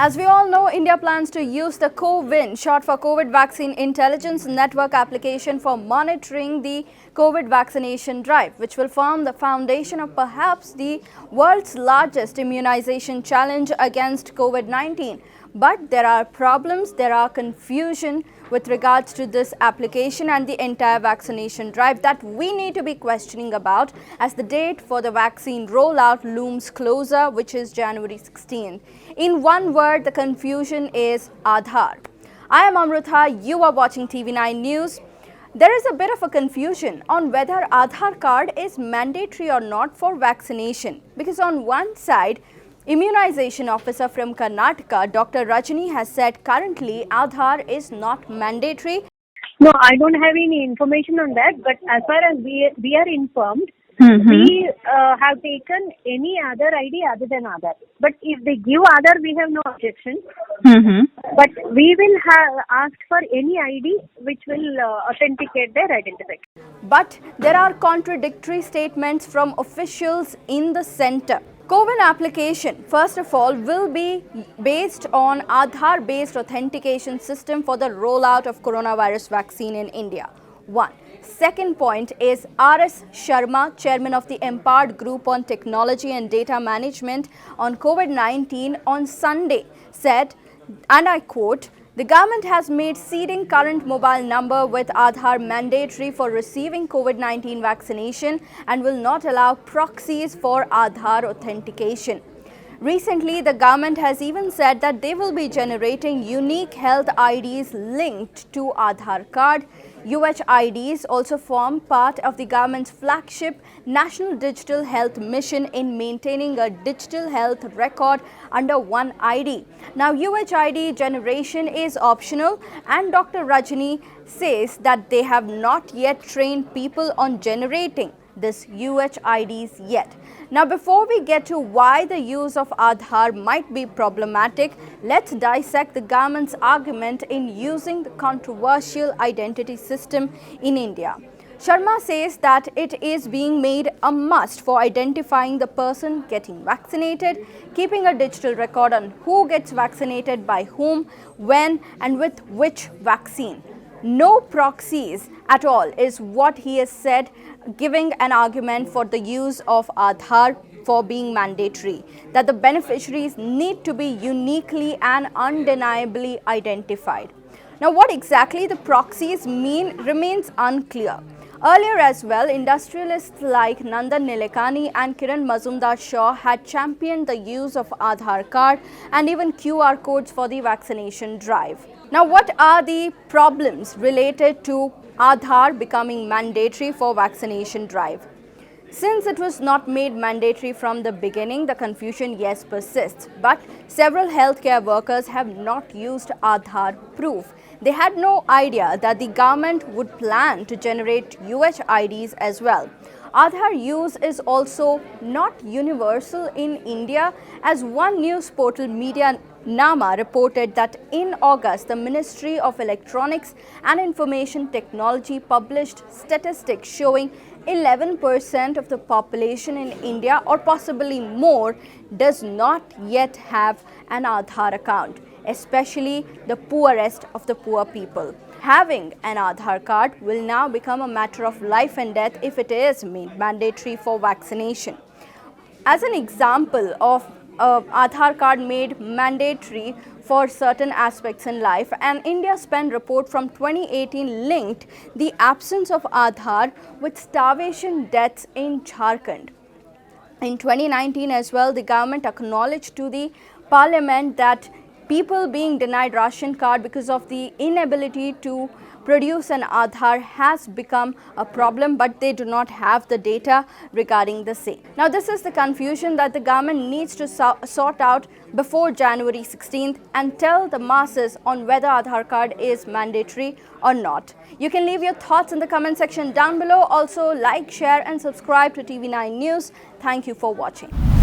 As we all know, India plans to use the CoWIN, short for COVID Vaccine Intelligence Network application for monitoring the COVID vaccination drive, which will form the foundation of perhaps the world's largest immunization challenge against COVID-19. But there are problems, there are confusion with regards to this application and the entire vaccination drive that we need to be questioning about as the date for the vaccine rollout looms closer, which is January 16th. In one word, the confusion is Aadhaar. I am Amrutha, you are watching TV9 News. There is a bit of a confusion on whether Aadhaar card is mandatory or not for vaccination, because on one side, Immunization officer from Karnataka, Dr. Rajani, has said currently Aadhaar is not mandatory. No, I don't have any information on that, but as far as we are informed, we have taken any other ID other than Aadhaar. But if they give Aadhaar, we have no objection. But we will have asked for any ID which will authenticate their identification. But there are contradictory statements from officials in the centre. CoWIN application, first of all, will be based on Aadhaar-based authentication system for the rollout of coronavirus vaccine in India. One. Second point is R.S. Sharma, chairman of the Empowered Group on Technology and Data Management on COVID-19 on Sunday, said, and I quote, "The government has made seeding current mobile number with Aadhaar mandatory for receiving COVID-19 vaccination and will not allow proxies for Aadhaar authentication." Recently, the government has even said that they will be generating unique health IDs linked to Aadhaar card. UHIDs also form part of the government's flagship National Digital Health Mission in maintaining a digital health record under one ID. Now, UHID generation is optional, and Dr. Rajani says that they have not yet trained people on generating this UHIDs yet. Now, before we get to why the use of Aadhaar might be problematic, let's dissect the government's argument in using the controversial identity system in India. Sharma says that it is being made a must for identifying the person getting vaccinated, keeping a digital record on who gets vaccinated by whom, when, and with which vaccine. No proxies at all is what he has said, giving an argument for the use of Aadhaar for being mandatory, that the beneficiaries need to be uniquely and undeniably identified. Now, what exactly the proxies mean remains unclear. Earlier as well, industrialists like Nandan Nilekani and Kiran Mazumdar-Shaw had championed the use of Aadhaar card and even QR codes for the vaccination drive. Now, what are the problems related to Aadhaar becoming mandatory for vaccination drive? Since it was not made mandatory from the beginning, the confusion, yes, persists. But several healthcare workers have not used Aadhaar proof. They had no idea that the government would plan to generate UHIDs as well. Aadhaar use is also not universal in India, as one news portal, Media Nama, reported that in August, the Ministry of Electronics and Information Technology published statistics showing 11% of the population in India, or possibly more, does not yet have an Aadhaar account, especially the poorest of the poor people. Having an Aadhaar card will now become a matter of life and death if it is made mandatory for vaccination. As an example of Aadhaar card made mandatory for certain aspects in life, an India Spend report from 2018 linked the absence of Aadhaar with starvation deaths in Jharkhand. In 2019 as well, the government acknowledged to the parliament that people being denied ration card because of the inability to produce an Aadhaar has become a problem, but they do not have the data regarding the same. Now, this is the confusion that the government needs to sort out before January 16th and tell the masses on whether Aadhaar card is mandatory or not. You can leave your thoughts in the comment section down below. Also, like, share and subscribe to TV9 News. Thank you for watching.